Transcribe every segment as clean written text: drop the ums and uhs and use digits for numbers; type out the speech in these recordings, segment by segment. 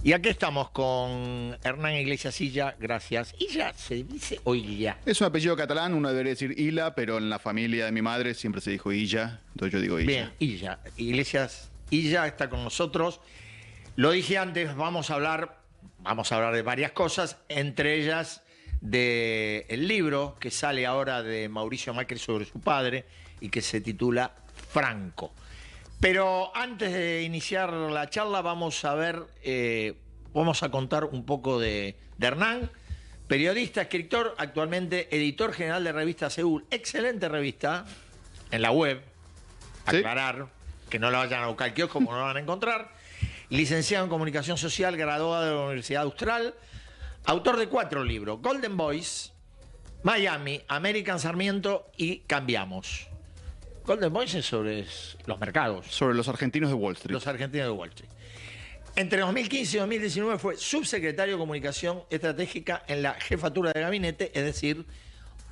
Y aquí estamos con Hernán Iglesias Illa, gracias. ¿Illa se dice o Illa? Es un apellido catalán, uno debería decir Ila, pero en la familia de mi madre siempre se dijo Illa, entonces yo digo Bien, Illa. Illa. Iglesias Illa está con nosotros. Lo dije antes, vamos a hablar de varias cosas, entre ellas del libro que sale ahora de Mauricio Macri sobre su padre y que se titula Franco. Pero antes de iniciar la charla vamos a contar un poco de Hernán, periodista, escritor, actualmente editor general de revista Seúl. Excelente revista en la web, ¿Sí? aclarar, que no la vayan a buscar al kiosco como no la van a encontrar. Licenciado en Comunicación Social, graduado de la Universidad Austral, autor de 4 libros: Golden Boys, Miami, American Sarmiento y Cambiamos. Golden Boys es sobre los mercados, Sobre los argentinos de Wall Street. los argentinos de Wall Street. Entre 2015 y 2019 fue subsecretario de Comunicación Estratégica en la jefatura de gabinete, es decir,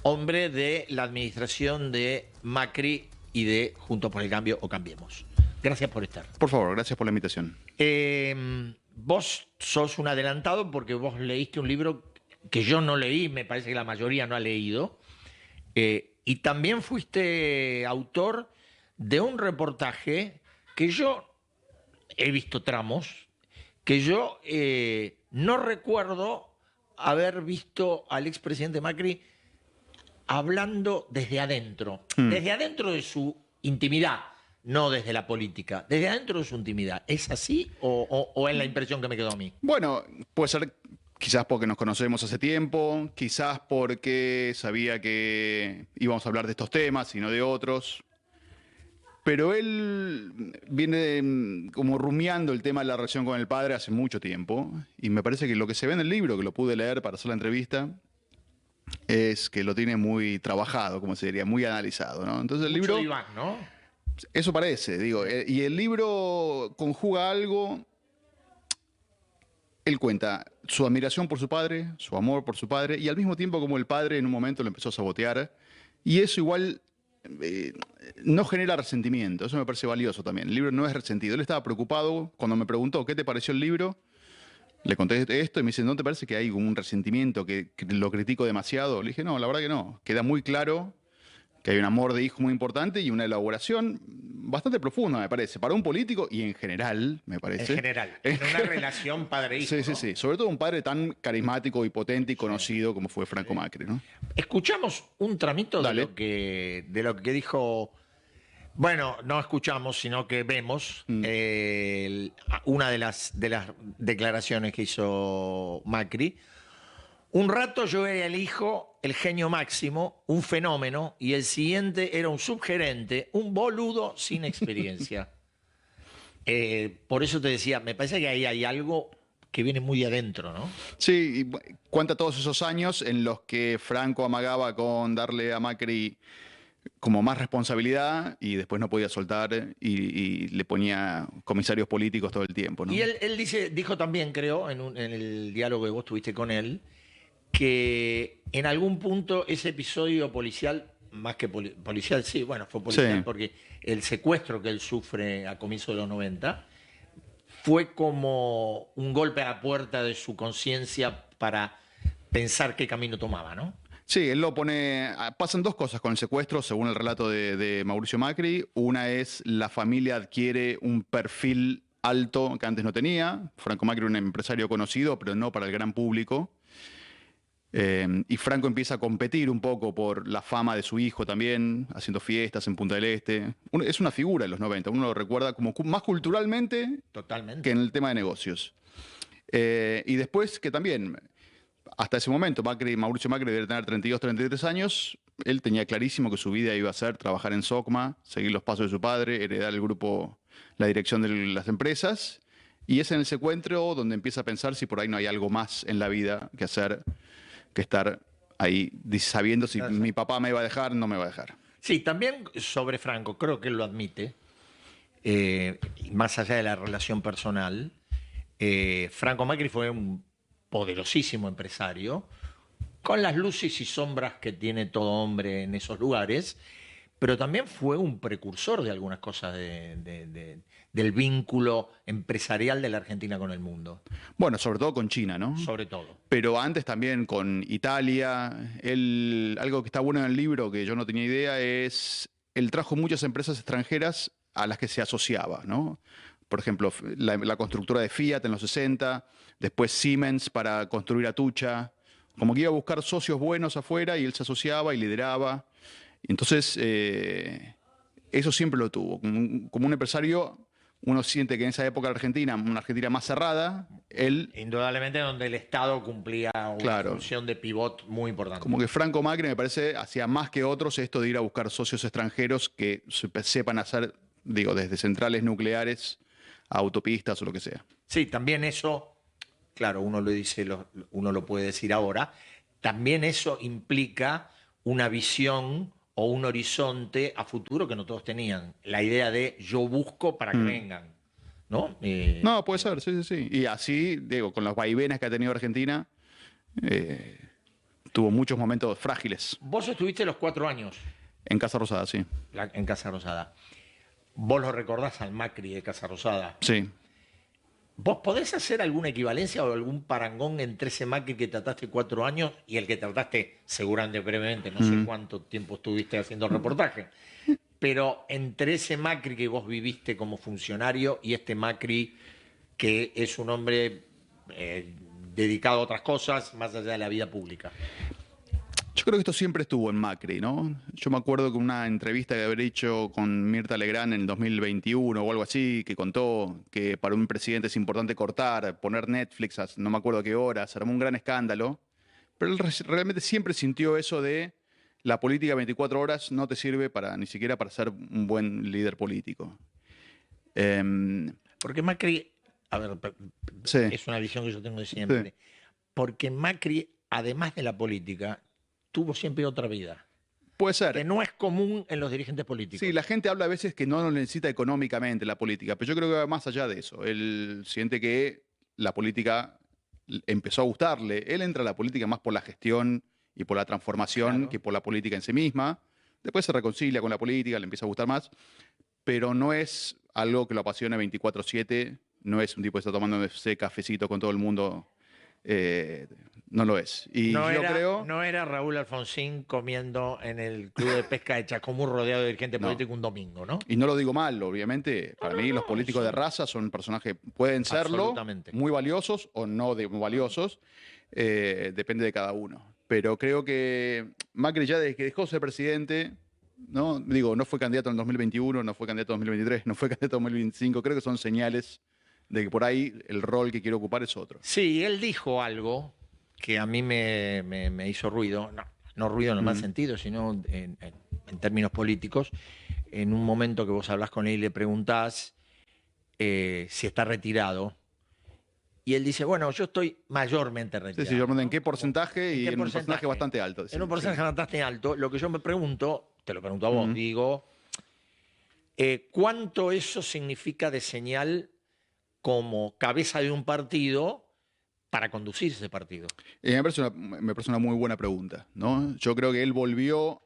hombre de la administración de Macri y de Juntos por el Cambio o Cambiemos. Gracias por estar. Por favor, gracias por la invitación. Vos sos un adelantado porque vos leíste un libro que yo no leí, me parece que la mayoría no ha leído, y también fuiste autor de un reportaje que yo he visto tramos, que yo no recuerdo haber visto al expresidente Macri hablando desde adentro de su intimidad, no desde la política, desde adentro de su intimidad. ¿Es así o es la impresión que me quedó a mí? Bueno, puede ser quizás porque nos conocemos hace tiempo, quizás porque sabía que íbamos a hablar de estos temas y no de otros. Pero él viene como rumiando el tema de la relación con el padre hace mucho tiempo. Y me parece que lo que se ve en el libro, que lo pude leer para hacer la entrevista, es que lo tiene muy trabajado, como se diría, muy analizado, ¿no? Entonces el Mucho libro, diván, ¿no? eso parece, digo. Y el libro conjuga algo. Él cuenta su admiración por su padre, su amor por su padre, y al mismo tiempo como el padre en un momento lo empezó a sabotear. Y eso igual no genera resentimiento, eso me parece valioso también. El libro no es resentido. Él estaba preocupado cuando me preguntó qué te pareció el libro. Le conté esto y me dice, ¿no te parece que hay un resentimiento, que lo critico demasiado? Le dije, no, la verdad que no. Queda muy claro que hay un amor de hijo muy importante y una elaboración bastante profunda, me parece, para un político y en general, me En parece. general, en una relación padre-hijo. Sí, sí, ¿no? sí. Sobre todo un padre tan carismático y potente y conocido como fue Franco Macri, ¿no? Escuchamos un tramito Dale. de lo que dijo. Bueno, no escuchamos, sino que vemos una de las declaraciones que hizo Macri. Un rato yo era el hijo, el genio máximo, un fenómeno, y el siguiente era un subgerente, un boludo sin experiencia. Por eso te decía, me parece que ahí hay algo que viene muy de adentro, ¿no? Sí, y cuenta todos esos años en los que Franco amagaba con darle a Macri como más responsabilidad y después no podía soltar y le ponía comisarios políticos todo el tiempo, ¿no? Y él dijo también, creo, en el diálogo que vos tuviste con él, que en algún punto ese episodio policial, más que policial, sí, bueno, fue policial, Sí. porque el secuestro que él sufre a comienzos de los 90 fue como un golpe a la puerta de su conciencia para pensar qué camino tomaba, ¿no? Sí, él lo pone. Pasan dos cosas con el secuestro, según el relato de Mauricio Macri. Una es la familia adquiere un perfil alto que antes no tenía. Franco Macri era un empresario conocido, pero no para el gran público. Y Franco empieza a competir un poco por la fama de su hijo también, haciendo fiestas en Punta del Este. Es una figura de los 90, uno lo recuerda como más culturalmente Totalmente. que en el tema de negocios. Y después que también, hasta ese momento, Mauricio Macri debe tener 32, 33 años, él tenía clarísimo que su vida iba a ser trabajar en SOCMA, seguir los pasos de su padre, heredar el grupo, la dirección de las empresas, y es en el secuestro donde empieza a pensar si por ahí no hay algo más en la vida que hacer que estar ahí sabiendo si mi papá me va a dejar o no me va a dejar. Sí, también sobre Franco, creo que él lo admite, más allá de la relación personal, Franco Macri fue un poderosísimo empresario, con las luces y sombras que tiene todo hombre en esos lugares, pero también fue un precursor de algunas cosas del vínculo empresarial de la Argentina con el mundo, Bueno, sobre todo con China, ¿no? sobre todo. Pero antes también con Italia. Algo que está bueno en el libro que yo no tenía idea es, él trajo muchas empresas extranjeras a las que se asociaba, ¿no? Por ejemplo, la constructora de Fiat en los 60, después Siemens para construir Atucha. Como que iba a buscar socios buenos afuera y él se asociaba y lideraba. Entonces, eso siempre lo tuvo. Como un empresario, uno siente que en esa época Argentina, una Argentina más cerrada, él, Indudablemente donde el Estado cumplía una claro, función de pivot muy importante. como que Franco Macri me parece hacía más que otros esto de ir a buscar socios extranjeros que sepan hacer, digo, desde centrales nucleares a autopistas o lo que sea. Sí, también eso, claro, uno lo dice, uno lo puede decir ahora, también eso implica una visión o un horizonte a futuro que no todos tenían. La idea de yo busco para que Mm. vengan, ¿no? No, puede ser, sí, sí, sí. Y así, digo, con los vaivenes que ha tenido Argentina, eh, tuvo muchos momentos frágiles. Vos estuviste los 4 años En Casa Rosada, sí. en Casa Rosada. Vos lo recordás al Macri de Casa Rosada. Sí. ¿Vos podés hacer alguna equivalencia o algún parangón entre ese Macri que trataste 4 años y el que trataste seguramente brevemente? No sé cuánto tiempo estuviste haciendo el reportaje, pero entre ese Macri que vos viviste como funcionario y este Macri que es un hombre dedicado a otras cosas más allá de la vida pública. Yo creo que esto siempre estuvo en Macri, ¿no? Yo me acuerdo que una entrevista que habré hecho con Mirta Legrand en el 2021 o algo así, que contó que para un presidente es importante cortar, poner Netflix a no me acuerdo a qué hora, se armó un gran escándalo, pero él realmente siempre sintió eso de la política 24 horas no te sirve para ni siquiera para ser un buen líder político. Porque Macri, a ver, Sí, es una visión que yo tengo de sí. siempre, porque Macri, además de la política, tuvo siempre otra vida, Puede que ser. no es común en los dirigentes políticos. Sí, la gente habla a veces que no lo necesita económicamente la política, pero yo creo que va más allá de eso. Él siente que la política empezó a gustarle. Él entra a la política más por la gestión y por la transformación Claro. que por la política en sí misma. Después se reconcilia con la política, le empieza a gustar más, pero no es algo que lo apasione 24/7, no es un tipo que está tomando ese cafecito con todo el mundo, no lo es. Y No yo era, creo... no era Raúl Alfonsín comiendo en el club de pesca de Chascomús rodeado de dirigentes No. políticos un domingo, ¿no? Y no lo digo mal, obviamente. Para mí los políticos de eso- raza son personajes, pueden serlo, Absolutamente. muy valiosos o no muy valiosos, depende de cada uno. Pero creo que Macri ya desde que dejó de ser presidente, ¿no? Digo, no fue candidato en el 2021, no fue candidato en 2023, no fue candidato en 2025, creo que son señales de que por ahí el rol que quiere ocupar es otro. Sí, él dijo algo que a mí me hizo ruido, no ruido en el mal sentido, sino en términos políticos. En un momento que vos hablás con él y le preguntás si está retirado, y él dice, bueno, yo estoy mayormente Sí, retirado. sí, yo pregunté en ¿no? qué porcentaje ¿En y qué en un porcentaje porcentaje? bastante alto. En un porcentaje bastante alto. Lo que yo me pregunto, te lo pregunto a vos, Ujú. digo, ¿cuánto eso significa de señal como cabeza de un partido para conducir ese partido? Me parece una muy buena pregunta, ¿no? Yo creo que él volvió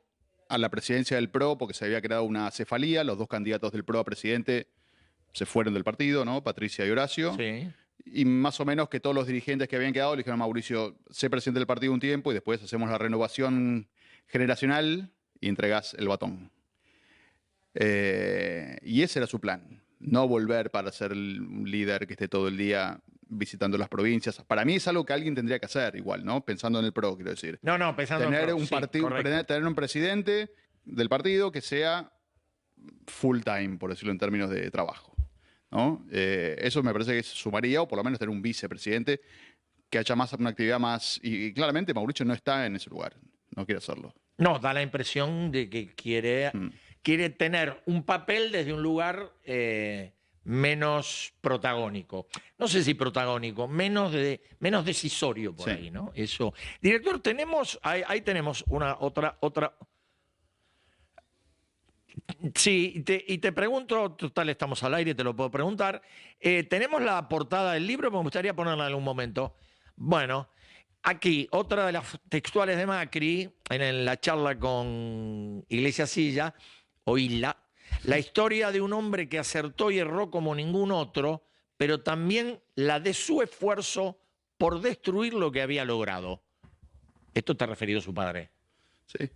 a la presidencia del PRO porque se había creado una cefalía, los dos candidatos del PRO a presidente se fueron del partido, ¿no? Patricia y Horacio. Sí. Y más o menos que todos los dirigentes que habían quedado le dijeron a Mauricio, sé presidente del partido un tiempo y después hacemos la renovación generacional y entregás el batón. Y ese era su plan, no volver para ser un líder que esté todo el día visitando las provincias. Para mí es algo que alguien tendría que hacer igual, ¿no? Pensando en el PRO, quiero decir. No, pensando en Tener pro, un sí, partido, correcto. tener un presidente del partido que sea full time, por decirlo en términos de trabajo, ¿no? Eso me parece que sumaría, o por lo menos tener un vicepresidente que haya más una actividad más. Y claramente Mauricio no está en ese lugar, no quiere hacerlo. No, da la impresión de que quiere tener un papel desde un lugar menos protagónico. No sé si protagónico, menos decisorio por Sí. ahí, ¿no? Eso. Director, ahí tenemos otra. Sí, y te pregunto, total, estamos al aire, te lo puedo preguntar. Tenemos la portada del libro, me gustaría ponerla en algún momento. Bueno, aquí, otra de las textuales de Macri, en la charla con Iglesias Silla, oíla, la historia de un hombre que acertó y erró como ningún otro, pero también la de su esfuerzo por destruir lo que había logrado. Esto está referido a su padre. Sí.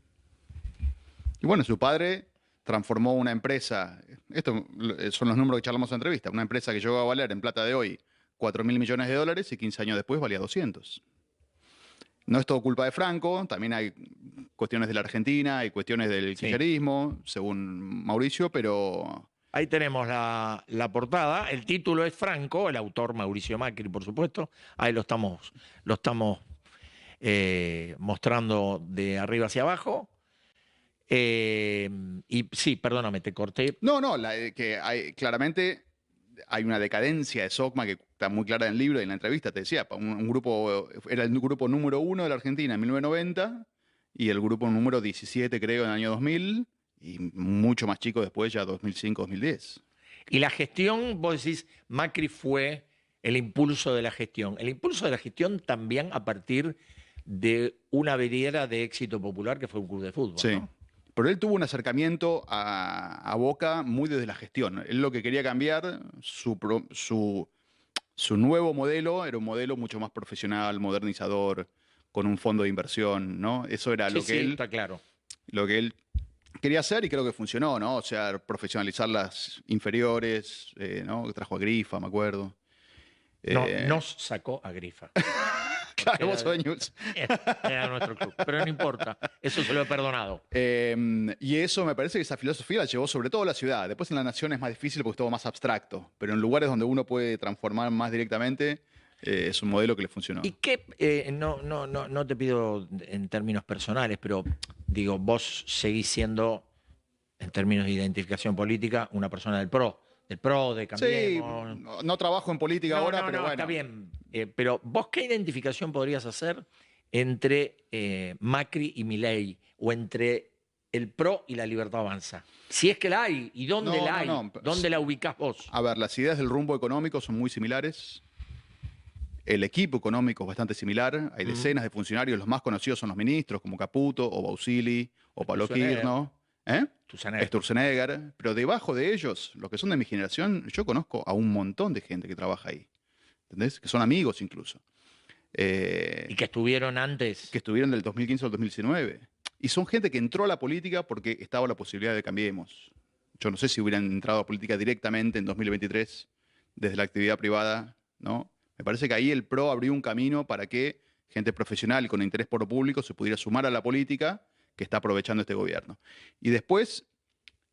Y bueno, su padre transformó una empresa, estos son los números que charlamos en la entrevista, una empresa que llegó a valer en plata de hoy 4.000 millones de dólares y 15 años después valía 200. No es todo culpa de Franco, también hay cuestiones de la Argentina, hay cuestiones del Sí. kirchnerismo, según Mauricio, pero Ahí tenemos la portada. El título es Franco, el autor Mauricio Macri, por supuesto. Ahí lo estamos mostrando de arriba hacia abajo. Y sí, perdóname, te corté. no, que hay, claramente hay una decadencia de SOCMA que está muy clara en el libro y en la entrevista, te decía, un grupo, era el grupo número 1 de la Argentina en 1990 y el grupo número 17 creo en el año 2000 y mucho más chico después ya 2005-2010. Y la gestión, vos decís, Macri fue el impulso de la gestión. El impulso de la gestión también a partir de una vereda de éxito popular que fue un club de fútbol, Sí. ¿no? Pero él tuvo un acercamiento a Boca muy desde la gestión. Él lo que quería cambiar, su nuevo modelo era un modelo mucho más profesional, modernizador, con un fondo de inversión, ¿no? Eso era Sí, sí, está claro. lo que él quería hacer y creo que funcionó, ¿no? O sea, profesionalizar las inferiores, ¿no? Trajo a Grifa, me acuerdo. No, Eh, nos sacó a Grifa. claro, vos Era, sos de Newell's. era nuestro club, pero no importa, eso se lo he perdonado. Y eso me parece que esa filosofía la llevó sobre todo a la ciudad. Después en la nación es más difícil porque es todo más abstracto, pero en lugares donde uno puede transformar más directamente, es un modelo que le funcionó. ¿Y qué? No te pido en términos personales, pero digo, vos seguís siendo, en términos de identificación política, una persona del PRO, de Sí, Cambiemos. no trabajo en política ahora, pero bueno. Está bien. Pero vos, ¿qué identificación podrías hacer entre Macri y Milei o entre el PRO y la Libertad Avanza? Si es que la hay, ¿y dónde No, la no, hay? no. ¿Dónde la ubicás vos? A ver, las ideas del rumbo económico son muy similares. El equipo económico es bastante similar. Hay decenas de funcionarios, los más conocidos son los ministros, como Caputo, o Bausili, o Pablo Sturzenegger. Kirchner. ¿Eh? Sturzenegger. Sturzenegger. Pero debajo de ellos, los que son de mi generación, yo conozco a un montón de gente que trabaja ahí. ¿Entendés? Que son amigos incluso. Y que estuvieron antes. Que estuvieron del 2015 al 2019. Y son gente que entró a la política porque estaba la posibilidad de Cambiemos. Yo no sé si hubieran entrado a política directamente en 2023 desde la actividad privada, ¿no? Me parece que ahí el PRO abrió un camino para que gente profesional y con interés por lo público se pudiera sumar a la política que está aprovechando este gobierno. Y después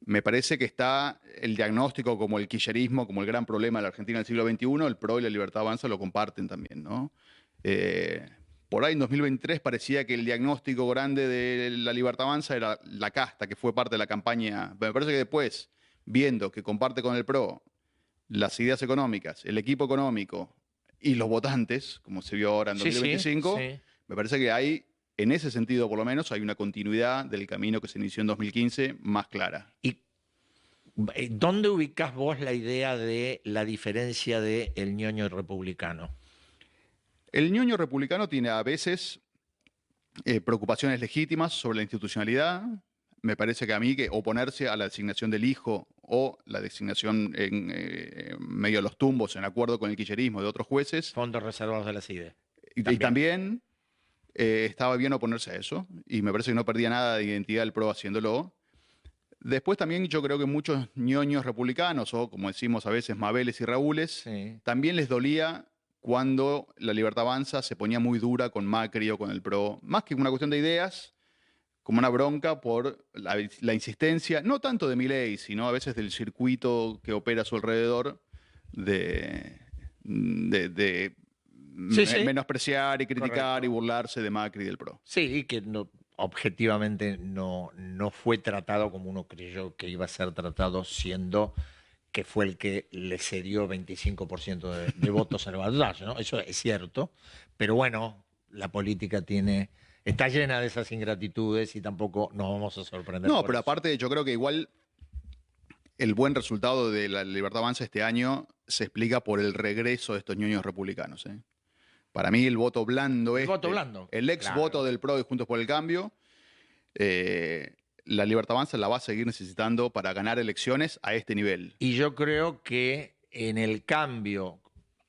me parece que está el diagnóstico como el kirchnerismo, como el gran problema de la Argentina del siglo XXI, el PRO y la Libertad Avanza lo comparten también, ¿no? Por ahí en 2023 parecía que el diagnóstico grande de la Libertad Avanza era la casta, que fue parte de la campaña. Me parece que después, viendo que comparte con el PRO las ideas económicas, el equipo económico y los votantes, como se vio ahora en 2025, Sí. me parece que hay, en ese sentido por lo menos, hay una continuidad del camino que se inició en 2015 más clara. ¿Y dónde ubicás vos la idea de la diferencia del ñoño republicano? El ñoño republicano tiene a veces preocupaciones legítimas sobre la institucionalidad. Me parece que a mí que oponerse a la designación del hijo o la designación en medio de los tumbos en acuerdo con el kirchnerismo de otros jueces, Fondos reservados de la CIDE. y también estaba bien oponerse a eso, y me parece que no perdía nada de identidad del PRO haciéndolo. Después también yo creo que muchos ñoños republicanos, o como decimos a veces, Mabeles y Raúles, Sí. también les dolía cuando la Libertad Avanza se ponía muy dura con Macri o con el PRO, más que una cuestión de ideas, como una bronca por la insistencia, no tanto de Milei, sino a veces del circuito que opera a su alrededor, de Sí. menospreciar y criticar Correcto. y burlarse de Macri y del PRO. Sí, que objetivamente no fue tratado como uno creyó que iba a ser tratado, siendo que fue el que le cedió 25% de votos en el balotaje, ¿no? Eso es cierto, pero bueno, la política está llena de esas ingratitudes y tampoco nos vamos a sorprender. No, por pero eso. aparte yo creo que igual el buen resultado de la Libertad Avanza este año se explica por el regreso de estos ñoños republicanos. Para mí el voto blando El voto blando, el ex claro. voto del PRO y Juntos por el Cambio, la Libertad Avanza la va a seguir necesitando para ganar elecciones a este nivel. Y yo creo que en el cambio,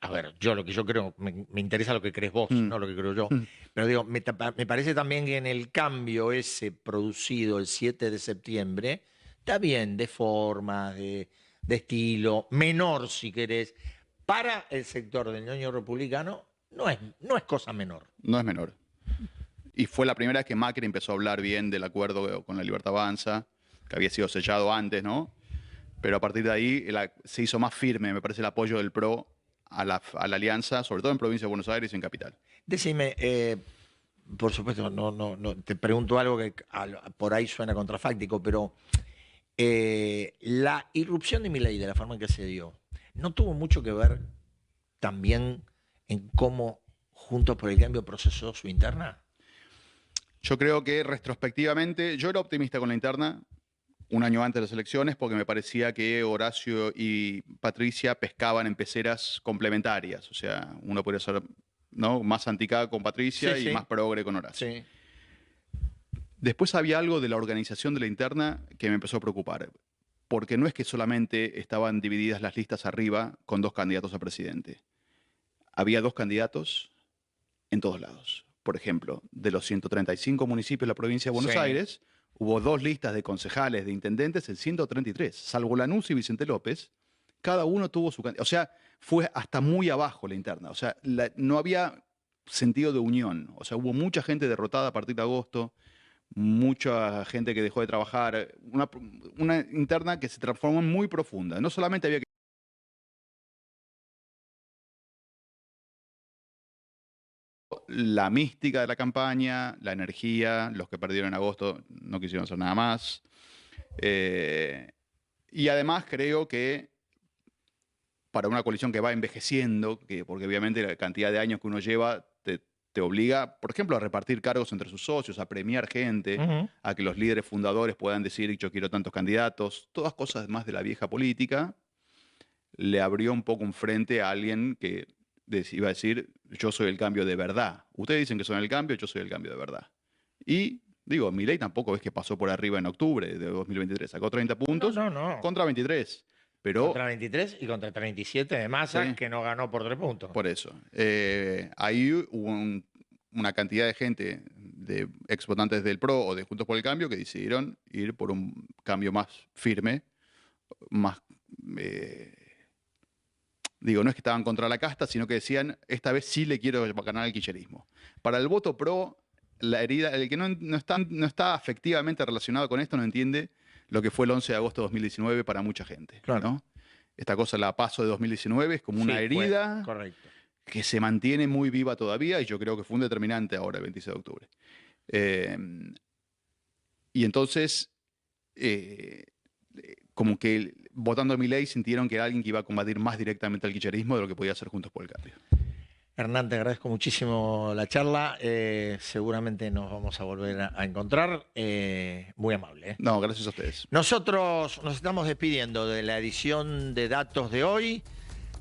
a ver, yo lo que yo creo, me interesa lo que crees vos, Mm. no lo que creo yo, Mm. pero digo, me parece también que en el cambio ese producido el 7 de septiembre, está bien, de forma, de estilo, menor si querés, para el sector del ñoño republicano no es cosa menor. No es menor. Y fue la primera vez que Macri empezó a hablar bien del acuerdo con la Libertad Avanza, que había sido sellado antes, ¿no? Pero a partir de ahí se hizo más firme, me parece, el apoyo del PRO a la alianza, sobre todo en provincia de Buenos Aires y en Capital. Decime, por supuesto, no, te pregunto algo que por ahí suena contrafáctico, pero la irrupción de Milei, de la forma en que se dio, ¿no tuvo mucho que ver también en cómo Juntos por el Cambio procesó su interna? Yo creo que retrospectivamente, yo era optimista con la interna un año antes de las elecciones porque me parecía que Horacio y Patricia pescaban en peceras complementarias. O sea, uno podría ser, ¿no?, más anticada con Patricia Sí, y sí. más progre con Horacio. Sí. Después había algo de la organización de la interna que me empezó a preocupar, porque no es que solamente estaban divididas las listas arriba con 2 candidatos a presidente. Había 2 candidatos en todos lados. Por ejemplo, de los 135 municipios de la provincia de Buenos Sí. Aires, hubo 2 listas de concejales, de intendentes en 133. Salvo Lanús y Vicente López, cada uno tuvo su candidato. O sea, fue hasta muy abajo la interna. O sea, no había sentido de unión. O sea, hubo mucha gente derrotada a partir de agosto, mucha gente que dejó de trabajar, una interna que se transformó en muy profunda. No solamente había que la mística de la campaña, la energía, los que perdieron en agosto no quisieron hacer nada más. Y además creo que para una coalición que va envejeciendo, porque obviamente la cantidad de años que uno lleva te obliga, por ejemplo, a repartir cargos entre sus socios, a premiar gente, Ujú. a que los líderes fundadores puedan decir yo quiero tantos candidatos, todas cosas más de la vieja política, le abrió un poco un frente a alguien que iba a decir yo soy el cambio de verdad. Ustedes dicen que son el cambio, yo soy el cambio de verdad. Y digo, Milei tampoco es que pasó por arriba en octubre de 2023, sacó 30 puntos No. contra 23. Pero Contra 23 y contra 37 de Massa, Sí. que no ganó por 3 puntos. por eso, ahí hubo una cantidad de gente, de ex votantes del PRO o de Juntos por el Cambio, que decidieron ir por un cambio más firme, más... digo, no es que estaban contra la casta, sino que decían, esta vez sí le quiero ganar al kirchnerismo. Para el voto PRO, la herida, el que no está afectivamente relacionado con esto no entiende lo que fue el 11 de agosto de 2019 para mucha gente. Claro. ¿no? Esta cosa, la paso de 2019, es como una Sí, herida correcto. que se mantiene muy viva todavía y yo creo que fue un determinante ahora, el 26 de octubre. Y entonces, como que votando a Milei sintieron que era alguien que iba a combatir más directamente al kirchnerismo de lo que podía hacer Juntos por el Cambio. Hernán, te agradezco muchísimo la charla. Seguramente nos vamos a volver a encontrar. Muy amable. No, gracias a ustedes. Nosotros nos estamos despidiendo de la edición de Datos de hoy.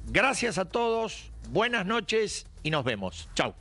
Gracias a todos, buenas noches y nos vemos. Chau.